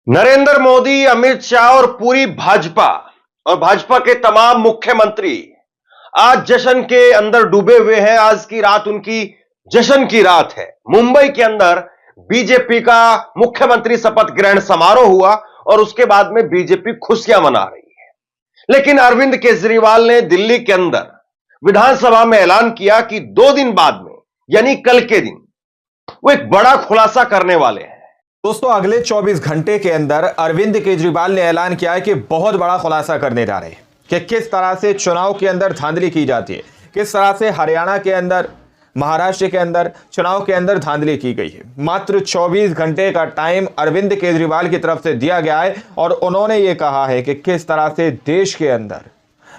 नरेंद्र मोदी, अमित शाह और पूरी भाजपा और भाजपा के तमाम मुख्यमंत्री आज जश्न के अंदर डूबे हुए हैं। आज की रात उनकी जश्न की रात है। मुंबई के अंदर बीजेपी का मुख्यमंत्री शपथ ग्रहण समारोह हुआ और उसके बाद में बीजेपी खुशियां मना रही है। लेकिन अरविंद केजरीवाल ने दिल्ली के अंदर विधानसभा में ऐलान किया कि 2 दिन बाद में यानी कल के दिन वो एक बड़ा खुलासा करने वाले हैं। दोस्तों, अगले 24 घंटे के अंदर अरविंद केजरीवाल ने ऐलान किया है कि बहुत बड़ा खुलासा करने जा रहे हैं कि किस तरह से चुनाव के अंदर धांधली की जाती है, किस तरह से हरियाणा के अंदर, महाराष्ट्र के अंदर चुनाव के अंदर धांधली की गई है। मात्र 24 घंटे का टाइम अरविंद केजरीवाल की तरफ से दिया गया है और उन्होंने ये कहा है कि किस तरह से देश के अंदर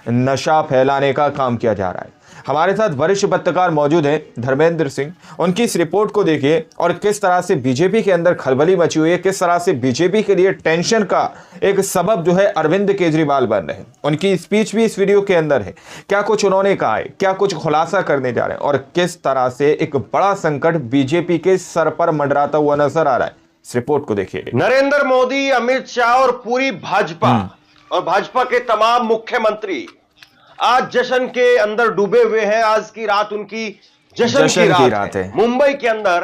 नशा फैलाने का काम किया जा रहा है। हमारे साथ वरिष्ठ पत्रकार मौजूद हैं धर्मेंद्र सिंह। उनकी इस रिपोर्ट को देखिए और किस तरह से बीजेपी के अंदर खलबली मची हुई है, किस तरह से बीजेपी के लिए टेंशन का एक सबब जो है अरविंद केजरीवाल बन रहे हैं। उनकी स्पीच भी इस वीडियो के अंदर है। क्या कुछ उन्होंने कहा है, क्या कुछ खुलासा करने जा रहे हैं और किस तरह से एक बड़ा संकट बीजेपी के सर पर मंडराता हुआ नजर आ रहा है, इस रिपोर्ट को देखिए। नरेंद्र मोदी, अमित शाह और पूरी भाजपा और भाजपा के तमाम मुख्यमंत्री आज जश्न के अंदर डूबे हुए हैं। आज की रात उनकी जश्न की रात है। मुंबई के अंदर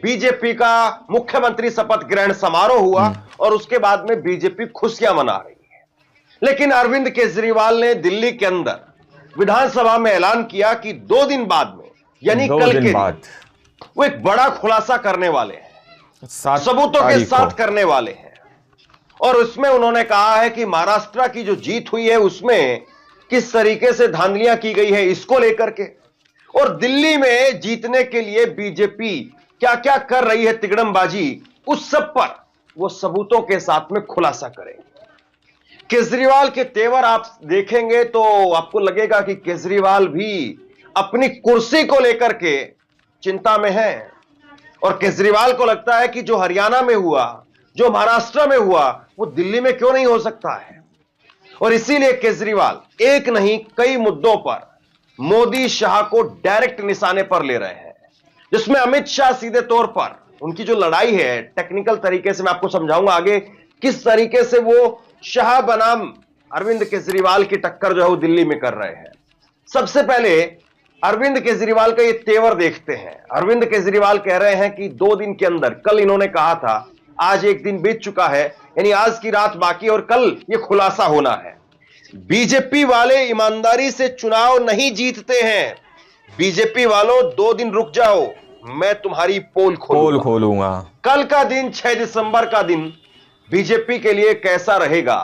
बीजेपी का मुख्यमंत्री शपथ ग्रहण समारोह हुआ और उसके बाद में बीजेपी खुशियां मना रही है। लेकिन अरविंद केजरीवाल ने दिल्ली के अंदर विधानसभा में ऐलान किया कि 2 दिन बाद में यानी कल के दिन वो एक बड़ा खुलासा करने वाले हैं, सबूतों के साथ करने वाले हैं। और उसमें उन्होंने कहा है कि महाराष्ट्र की जो जीत हुई है उसमें किस तरीके से धांधलियां की गई है इसको लेकर के, और दिल्ली में जीतने के लिए बीजेपी क्या क्या कर रही है तिगड़मबाजी, उस सब पर वो सबूतों के साथ में खुलासा करेंगे। केजरीवाल के तेवर आप देखेंगे तो आपको लगेगा कि केजरीवाल भी अपनी कुर्सी को लेकर के चिंता में है और केजरीवाल को लगता है कि जो हरियाणा में हुआ, जो महाराष्ट्र में हुआ, वो दिल्ली में क्यों नहीं हो सकता है। और इसीलिए केजरीवाल एक नहीं कई मुद्दों पर मोदी शाह को डायरेक्ट निशाने पर ले रहे हैं, जिसमें अमित शाह सीधे तौर पर उनकी जो लड़ाई है टेक्निकल तरीके से मैं आपको समझाऊंगा आगे किस तरीके से वो शाह बनाम अरविंद केजरीवाल की टक्कर जो है वो दिल्ली में कर रहे हैं। सबसे पहले अरविंद केजरीवाल का ये तेवर देखते हैं। अरविंद केजरीवाल कह रहे हैं कि 2 दिन के अंदर, कल इन्होंने कहा था, आज एक दिन बीत चुका है, यानी आज की रात बाकी और कल ये खुलासा होना है। बीजेपी वाले ईमानदारी से चुनाव नहीं जीतते हैं। बीजेपी वालों 2 दिन रुक जाओ, मैं तुम्हारी पोल खोलूंगा। कल का दिन 6 दिसंबर का दिन बीजेपी के लिए कैसा रहेगा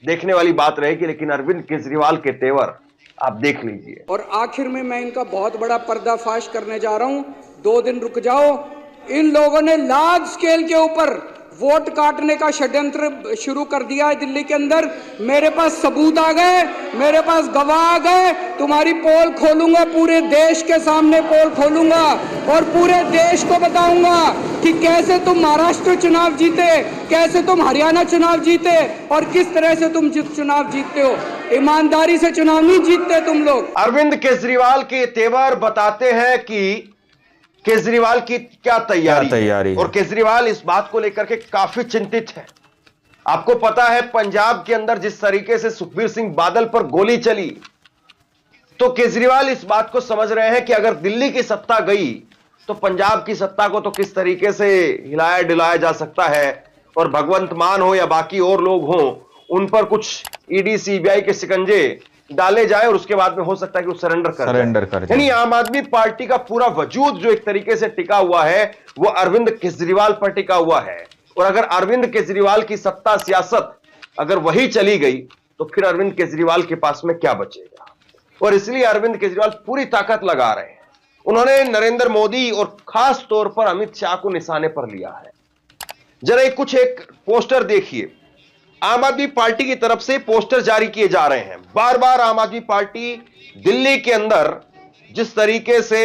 देखने वाली बात रहेगी। लेकिन अरविंद केजरीवाल के तेवर आप देख लीजिए। और आखिर में मैं इनका बहुत बड़ा पर्दाफाश करने जा रहा हूं। 2 दिन रुक जाओ। इन लोगों ने लार्ज स्केल के ऊपर वोट काटने का षड्यंत्र शुरू कर दिया है दिल्ली के अंदर। मेरे पास सबूत आ गए, मेरे पास गवाह आ गए। तुम्हारी पोल खोलूंगा, पूरे देश के सामने पोल खोलूंगा और पूरे देश को बताऊंगा कि कैसे तुम महाराष्ट्र चुनाव जीते, कैसे तुम हरियाणा चुनाव जीते और किस तरह से तुम चुनाव जीतते हो। ईमानदारी से चुनाव नहीं जीतते तुम लोग। अरविंद केजरीवाल के तेवर बताते हैं कि केजरीवाल की क्या तैयारी और केजरीवाल इस बात को लेकर के काफी चिंतित है। आपको पता है पंजाब के अंदर जिस तरीके से सुखबीर सिंह बादल पर गोली चली, तो केजरीवाल इस बात को समझ रहे हैं कि अगर दिल्ली की सत्ता गई तो पंजाब की सत्ता को तो किस तरीके से हिलाया डुलाया जा सकता है और भगवंत मान हो या बाकी और लोग हों, उन पर कुछ ईडी सीबीआई के शिकंजे डाले जाए और उसके बाद में हो सकता है कि वो सरेंडर कर जाए। यानी आम आदमी पार्टी का पूरा वजूद जो एक तरीके से टिका हुआ है वो अरविंद केजरीवाल पर टिका हुआ है। और अगर अरविंद केजरीवाल की सत्ता सियासत अगर वही चली गई तो फिर अरविंद केजरीवाल के पास में क्या बचेगा। और इसलिए अरविंद केजरीवाल पूरी ताकत लगा रहे हैं। उन्होंने नरेंद्र मोदी और खास तौर पर अमित शाह को निशाने पर लिया है। जरा एक पोस्टर देखिए। आम आदमी पार्टी की तरफ से पोस्टर जारी किए जा रहे हैं। बार बार आम आदमी पार्टी दिल्ली के अंदर जिस तरीके से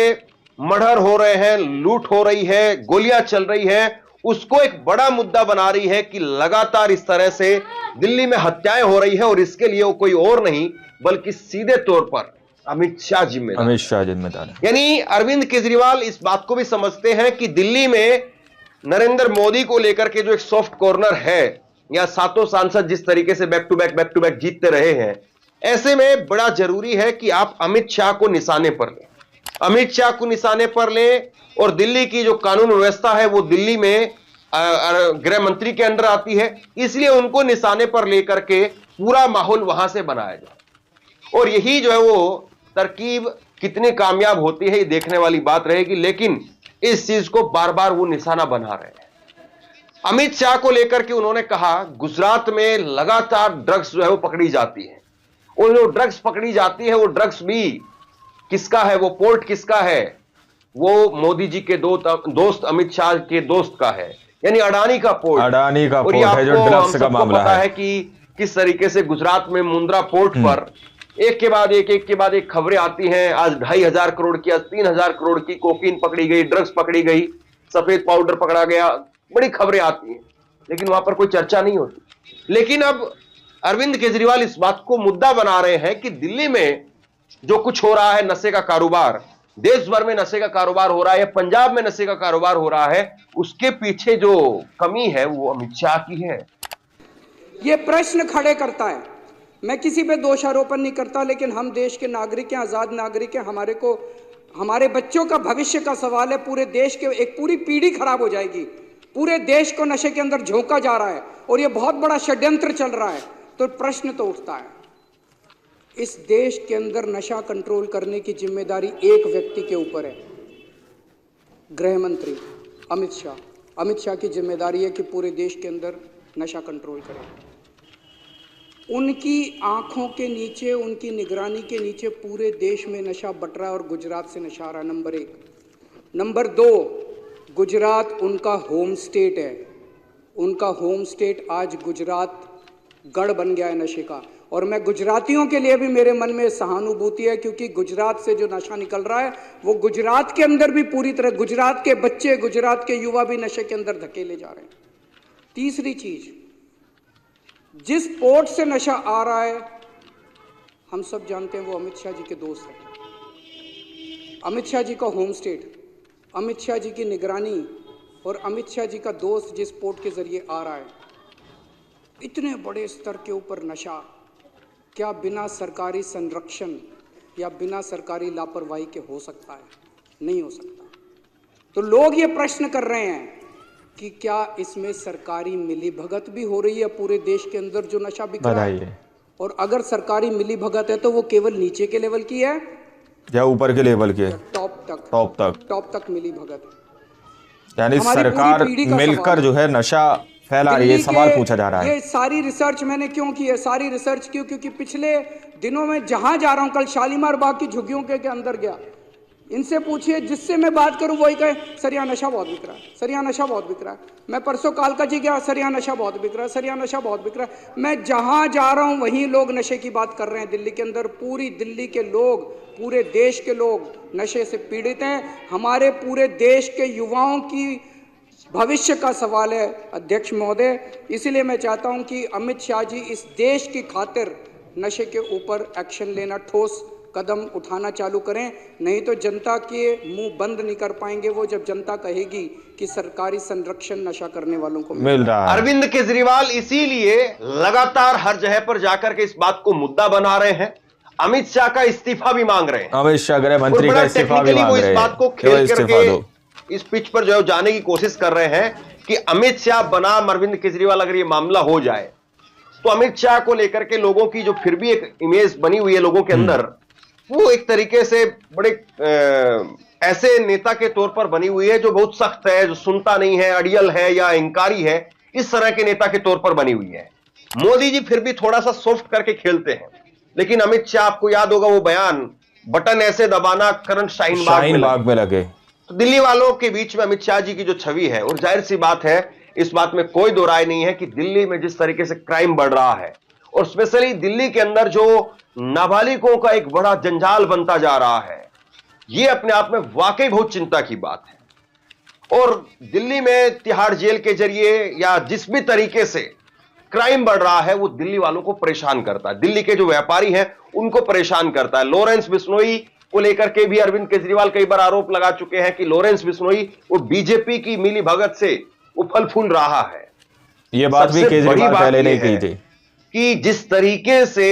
मर्डर हो रहे हैं, लूट हो रही है, गोलियां चल रही है, उसको एक बड़ा मुद्दा बना रही है कि लगातार इस तरह से दिल्ली में हत्याएं हो रही है और इसके लिए वो कोई और नहीं बल्कि सीधे तौर पर अमित शाह जिम्मेदार है। यानी अरविंद केजरीवाल इस बात को भी समझते हैं कि दिल्ली में नरेंद्र मोदी को लेकर के जो एक सॉफ्ट कॉर्नर है या सातों सांसद जिस तरीके से बैक टू बैक जीतते रहे हैं, ऐसे में बड़ा जरूरी है कि आप अमित शाह को निशाने पर लें, अमित शाह को निशाने पर लें। और दिल्ली की जो कानून व्यवस्था है वो दिल्ली में गृह मंत्री के अंडर आती है, इसलिए उनको निशाने पर लेकर के पूरा माहौल वहां से बनाया जाए। और यही जो है वो तरकीब कितनी कामयाब होती है ये देखने वाली बात रहेगी, लेकिन इस चीज को बार बार वो निशाना बना रहे हैं। अमित शाह को लेकर के उन्होंने कहा गुजरात में लगातार ड्रग्स जो है वो पकड़ी जाती है, और जो ड्रग्स पकड़ी जाती है वो ड्रग्स भी किसका है, वो पोर्ट किसका है, वो मोदी जी के दोस्त अमित शाह के दोस्त का है, यानी अडानी का पोर्ट। अडानी का और पोर्ट है जो ड्रग्स का मामला पता है कि किस तरीके से गुजरात में मुंद्रा पोर्ट पर एक के बाद एक खबरें आती हैं। आज 2,500 करोड़ की, आज 3,000 करोड़ की कोकीन पकड़ी गई, ड्रग्स पकड़ी गई, सफेद पाउडर पकड़ा गया, बड़ी खबरें आती हैं, लेकिन वहां पर कोई चर्चा नहीं होती। लेकिन अब अरविंद केजरीवाल इस बात को मुद्दा बना रहे हैं कि दिल्ली में जो कुछ हो रहा है, नशे का कारोबार, देश भर में नशे का कारोबार हो रहा है, पंजाब में नशे का कारोबार हो रहा है, उसके पीछे जो कमी है वो अमित शाह की है। ये प्रश्न खड़े करता है। मैं किसी पे दोषारोपण नहीं करता, लेकिन हम देश के नागरिक हैं, आजाद नागरिक हैं, हमारे बच्चों का भविष्य का सवाल है। पूरे देश के एक पूरी पीढ़ी खराब हो जाएगी, पूरे देश को नशे के अंदर झोंका जा रहा है और ये बहुत बड़ा षड्यंत्र चल रहा है। तो प्रश्न तो उठता है, इस देश के अंदर नशा कंट्रोल करने की जिम्मेदारी एक व्यक्ति के ऊपर है, गृह मंत्री अमित शाह। अमित शाह की जिम्मेदारी है कि पूरे देश के अंदर नशा कंट्रोल करें। उनकी आंखों के नीचे, उनकी निगरानी के नीचे पूरे देश में नशा बट रहा है और गुजरात से नशा आ रहा है, नंबर 1। नंबर 2, गुजरात उनका होम स्टेट है। उनका होम स्टेट आज गुजरात गढ़ बन गया है नशे का। और मैं गुजरातियों के लिए भी मेरे मन में सहानुभूति है, क्योंकि गुजरात से जो नशा निकल रहा है वो गुजरात के अंदर भी पूरी तरह, गुजरात के बच्चे, गुजरात के युवा भी नशे के अंदर धकेले जा रहे हैं। तीसरी चीज, जिस पोर्ट से नशा आ रहा है हम सब जानते हैं, वो अमित शाह जी के दोस्त हैं। अमित शाह जी का होम स्टेट, अमित शाह जी की निगरानी और अमित शाह जी का दोस्त जिस पोर्ट के जरिए आ रहा है, इतने बड़े स्तर के ऊपर नशा क्या बिना सरकारी संरक्षण या बिना सरकारी लापरवाही के हो सकता है? नहीं हो सकता। तो लोग ये प्रश्न कर रहे हैं कि क्या इसमें सरकारी मिलीभगत भी हो रही है पूरे देश के अंदर जो नशा बिक रहा है? और अगर सरकारी मिलीभगत है तो वो केवल नीचे के लेवल की है या ऊपर के लेवल की है? टॉप तक मिलीभगत है। यानी सरकार मिलकर जो है नशा फैला रही है, सवाल पूछा जा रहा है। ये सारी रिसर्च मैंने क्यों की है? सारी रिसर्च क्यों? क्योंकि पिछले दिनों में जहां जा रहा हूं, कल शालीमार बाग की झुग्गियों के अंदर गया, इनसे पूछिए, जिससे मैं बात करूं वही कहे सर यहाँ नशा बहुत बिक रहा है, सर यहाँ नशा बहुत बिक रहा है। मैं परसों कालका जी गया, सर यहाँ नशा बहुत बिक रहा है, सर यहाँ नशा बहुत बिक रहा है। मैं जहां जा रहा हूं वहीं लोग नशे की बात कर रहे हैं। दिल्ली के अंदर पूरी दिल्ली के लोग, पूरे देश के लोग नशे से पीड़ित हैं। हमारे पूरे देश के युवाओं की भविष्य का सवाल है अध्यक्ष महोदय। इसीलिए मैं चाहता हूं कि अमित शाह जी इस देश की खातिर नशे के ऊपर एक्शन लेना, ठोस कदम उठाना चालू करें, नहीं तो जनता के मुंह बंद नहीं कर पाएंगे वो, जब जनता कहेगी कि सरकारी संरक्षण नशा करने वालों को मिल रहा है। अरविंद केजरीवाल इसीलिए लगातार हर जगह पर जाकर के इस बात को मुद्दा बना रहे हैं, अमित शाह का इस्तीफा भी मांग रहे हैं। अमित शाह गृह मंत्री का इस्तीफा भी मांग रहे हैं। इस बात को खेल करके इस पिच पर जो जाने की कोशिश कर रहे हैं कि अमित शाह बनाम अरविंद केजरीवाल, अगर ये मामला हो जाए तो अमित शाह को लेकर के लोगों की जो फिर भी एक इमेज बनी हुई है लोगों के अंदर, वो एक तरीके से बड़े ऐसे नेता के तौर पर बनी हुई है जो बहुत सख्त है, जो सुनता नहीं है, अड़ियल है या इंकारी है, इस तरह के नेता के तौर पर बनी हुई है। मोदी जी फिर भी थोड़ा सा सॉफ्ट करके खेलते हैं, लेकिन अमित शाह, आपको याद होगा वो बयान, बटन ऐसे दबाना करंट शाहीन बाग में लगे। तो दिल्ली वालों के बीच में अमित शाह जी की जो छवि है, और जाहिर सी बात है, इस बात में कोई दो राय नहीं है कि दिल्ली में जिस तरीके से क्राइम बढ़ रहा है, और स्पेशली दिल्ली के अंदर जो नाबालिगों का एक बड़ा जंजाल बनता जा रहा है, यह अपने आप में वाकई बहुत चिंता की बात है। और दिल्ली में तिहाड़ जेल के जरिए या जिस भी तरीके से क्राइम बढ़ रहा है, वो दिल्ली वालों को परेशान करता है, दिल्ली के जो व्यापारी हैं उनको परेशान करता है। लॉरेंस बिश्नोई को लेकर के भी अरविंद केजरीवाल कई बार आरोप लगा चुके हैं कि लॉरेंस बिश्नोई वो बीजेपी की मिली भगत से वो फल फूल रहा है। ये बात भी सबसे बड़ी केजरीवाल बात पहले ये नहीं है की थी कि जिस तरीके से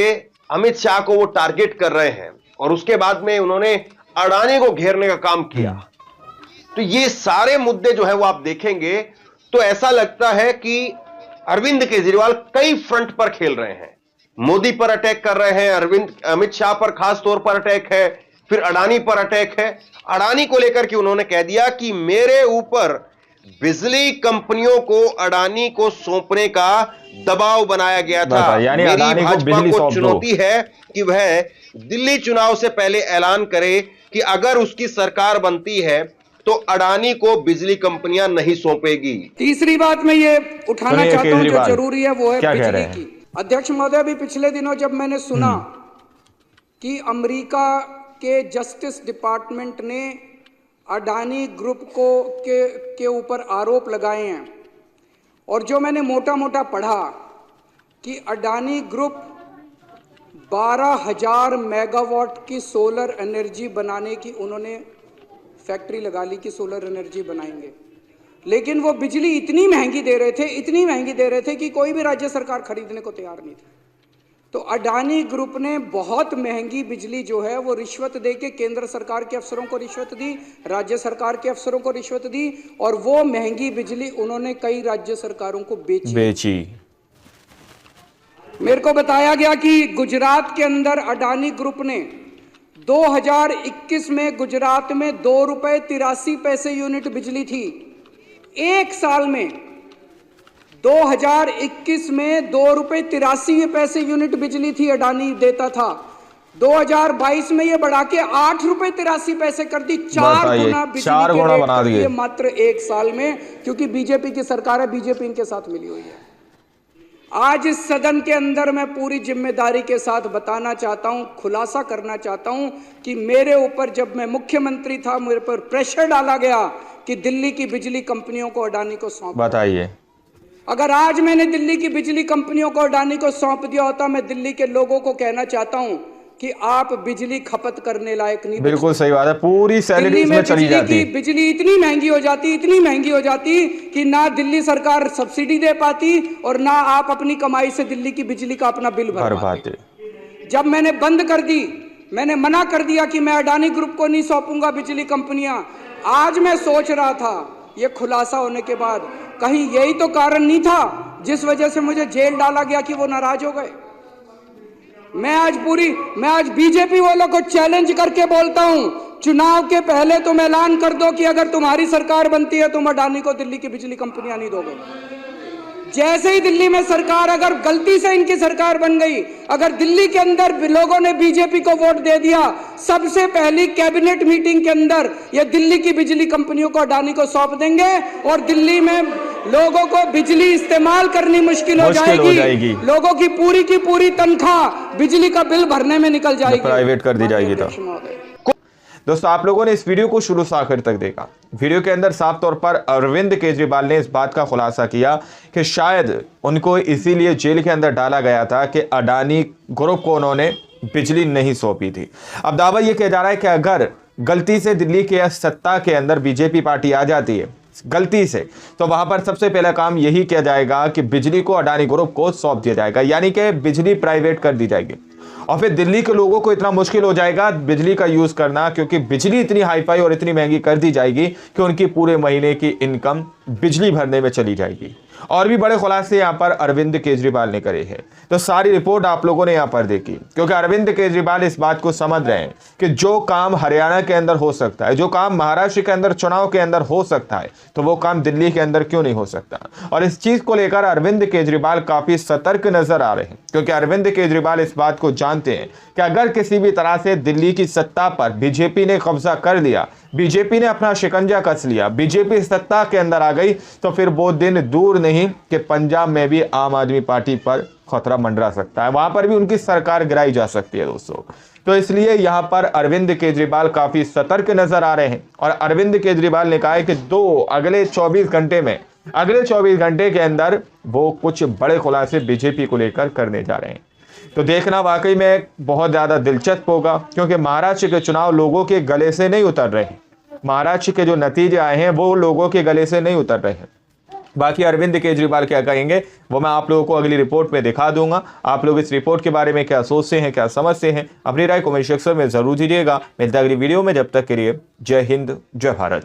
अमित शाह को वो टारगेट कर रहे हैं और उसके बाद में उन्होंने अडानी को घेरने का काम किया, तो ये सारे मुद्दे जो है वो आप देखेंगे तो ऐसा लगता है कि अरविंद केजरीवाल कई फ्रंट पर खेल रहे हैं। मोदी पर अटैक कर रहे हैं, अमित शाह पर खास तौर पर अटैक है, फिर अडानी पर अटैक है। अडानी को लेकर के उन्होंने कह दिया कि मेरे ऊपर बिजली कंपनियों को अडानी को सौंपने का दबाव बनाया गया था। यानी मेरी अडानी को भाजपा बिजली को सौंप दो। चुनौती है कि वह दिल्ली चुनाव से पहले ऐलान करे कि अगर उसकी सरकार बनती है तो अडानी को बिजली कंपनियां नहीं सौंपेगी। तीसरी बात मैं ये उठाना सुनिए चाहता हूं जो केजरीवाल जरूरी है वो है क्या कह बिजली रहे हैं? की। अध्यक्ष महोदय, अभी पिछले दिनों जब मैंने सुना कि अमेरिका के जस्टिस डिपार्टमेंट ने अडानी ग्रुप के ऊपर आरोप लगाए हैं और जो मैंने मोटा मोटा पढ़ा कि अडानी ग्रुप 12,000 मेगावाट की सोलर एनर्जी बनाने की उन्होंने फैक्ट्री लगा ली कि सोलर एनर्जी बनाएंगे, लेकिन वो बिजली इतनी महंगी दे रहे थे कि कोई भी राज्य सरकार खरीदने को तैयार नहीं थी। तो अडानी ग्रुप ने बहुत महंगी बिजली जो है वो रिश्वत दे के केंद्र सरकार के अफसरों को रिश्वत दी, राज्य सरकार के अफसरों को रिश्वत दी और वो महंगी बिजली उन्होंने कई राज्य सरकारों को बेची। मेरे को बताया गया कि गुजरात के अंदर अडानी ग्रुप ने 2021 में गुजरात में ₹2.83 यूनिट बिजली थी। एक साल में 2021 में ₹2.83 यूनिट बिजली थी अडानी देता था। 2022 में ये बढ़ा के ₹8.83 कर दी, 4 गुना बिजली के रेट बना दिए मात्र एक साल में, क्योंकि बीजेपी की सरकार है, बीजेपी इनके साथ मिली हुई है। आज इस सदन के अंदर मैं पूरी जिम्मेदारी के साथ बताना चाहता हूं, खुलासा करना चाहता हूं कि मेरे ऊपर जब मैं मुख्यमंत्री था मेरे पर प्रेशर डाला गया कि दिल्ली की बिजली कंपनियों को अडानी को सौंप। बताइए, अगर आज मैंने दिल्ली की बिजली कंपनियों को अडानी को सौंप दिया होता, मैं दिल्ली के लोगों को कहना चाहता हूं कि आप बिजली खपत करने लायक नहीं। बिल्कुल सही बात है, पूरी सैलरी में चली जाती। बिजली इतनी महंगी हो जाती कि ना दिल्ली सरकार सब्सिडी दे पाती और ना आप अपनी कमाई से दिल्ली की बिजली का अपना बिल भर पाते। जब मैंने बंद कर दी, मैंने मना कर दिया कि मैं अडानी ग्रुप को नहीं सौंपूंगा बिजली कंपनियां। आज मैं सोच रहा था ये खुलासा होने के बाद कहीं यही तो कारण नहीं था जिस वजह से मुझे जेल डाला गया कि वो नाराज हो गए। मैं आज बीजेपी वालों को चैलेंज करके बोलता हूं, चुनाव के पहले तुम ऐलान कर दो कि अगर तुम्हारी सरकार बनती है तुम अडानी को दिल्ली की बिजली कंपनियां नहीं दोगे। जैसे ही दिल्ली में सरकार, अगर गलती से इनकी सरकार बन गई, अगर दिल्ली के अंदर लोगों ने बीजेपी को वोट दे दिया, सबसे पहली कैबिनेट मीटिंग के अंदर ये दिल्ली की बिजली कंपनियों को अडानी को सौंप देंगे और दिल्ली में लोगों को बिजली इस्तेमाल करनी मुश्किल हो जाएगी। लोगों की पूरी तनख्वाह बिजली का बिल भरने में निकल जाएगी, प्राइवेट कर दी जाएगी। तो दोस्तों, आप लोगों ने इस वीडियो को शुरू से आखिर तक देखा। वीडियो के अंदर साफ तौर पर अरविंद केजरीवाल ने इस बात का खुलासा किया कि शायद उनको इसीलिए जेल के अंदर डाला गया था कि अडानी ग्रुप को उन्होंने बिजली नहीं सौंपी थी। अब दावा यह किया जा रहा है कि अगर गलती से दिल्ली के सत्ता के अंदर बीजेपी पार्टी आ जाती है गलती से, तो वहां पर सबसे पहला काम यही किया जाएगा कि बिजली को अडानी ग्रुप को सौंप दिया जाएगा, यानी कि बिजली प्राइवेट कर दी जाएगी। और फिर दिल्ली के लोगों को इतना मुश्किल हो जाएगा बिजली का यूज करना, क्योंकि बिजली इतनी हाईफाई और इतनी महंगी कर दी जाएगी कि उनकी पूरे महीने की इनकम बिजली भरने में चली जाएगी। और भी बड़े खुलासे यहां पर अरविंद केजरीवाल ने करे हैं। तो सारी रिपोर्ट आप लोगों ने यहां पर देखी, क्योंकि अरविंद केजरीवाल इस बात को समझ रहे हैं कि जो काम हरियाणा के अंदर हो सकता है, जो काम महाराष्ट्र के अंदर चुनाव के अंदर हो सकता है, तो वो काम दिल्ली के अंदर क्यों नहीं हो सकता। और इस चीज को लेकर अरविंद केजरीवाल काफी सतर्क नजर आ रहे हैं, क्योंकि अरविंद केजरीवाल इस बात को जानते हैं कि अगर किसी भी तरह से दिल्ली की सत्ता पर बीजेपी ने कब्जा कर लिया, बीजेपी ने अपना शिकंजा कस लिया, बीजेपी सत्ता के अंदर आ गई, तो फिर वो दिन दूर नहीं कि पंजाब में भी आम आदमी पार्टी पर खतरा मंडरा सकता है, वहां पर भी उनकी सरकार गिराई जा सकती है दोस्तों। तो इसलिए यहां पर अरविंद केजरीवाल काफी सतर्क नजर आ रहे हैं। और अरविंद केजरीवाल ने कहा है कि अगले 24 घंटे के अंदर वो कुछ बड़े खुलासे बीजेपी को लेकर करने जा रहे हैं। तो देखना वाकई में बहुत ज्यादा दिलचस्प होगा, क्योंकि महाराष्ट्र के चुनाव लोगों के गले से नहीं उतर रहे हैं। महाराष्ट्र के जो नतीजे आए हैं वो लोगों के गले से नहीं उतर रहे हैं। बाकी अरविंद केजरीवाल क्या कहेंगे वो मैं आप लोगों को अगली रिपोर्ट में दिखा दूंगा। आप लोग इस रिपोर्ट के बारे में क्या सोचते हैं, क्या समझते हैं, अपनी राय कमेंट सेक्शन में जरूर दीजिएगा। मिलता है अगली वीडियो में, जब तक के लिए जय हिंद, जय भारत।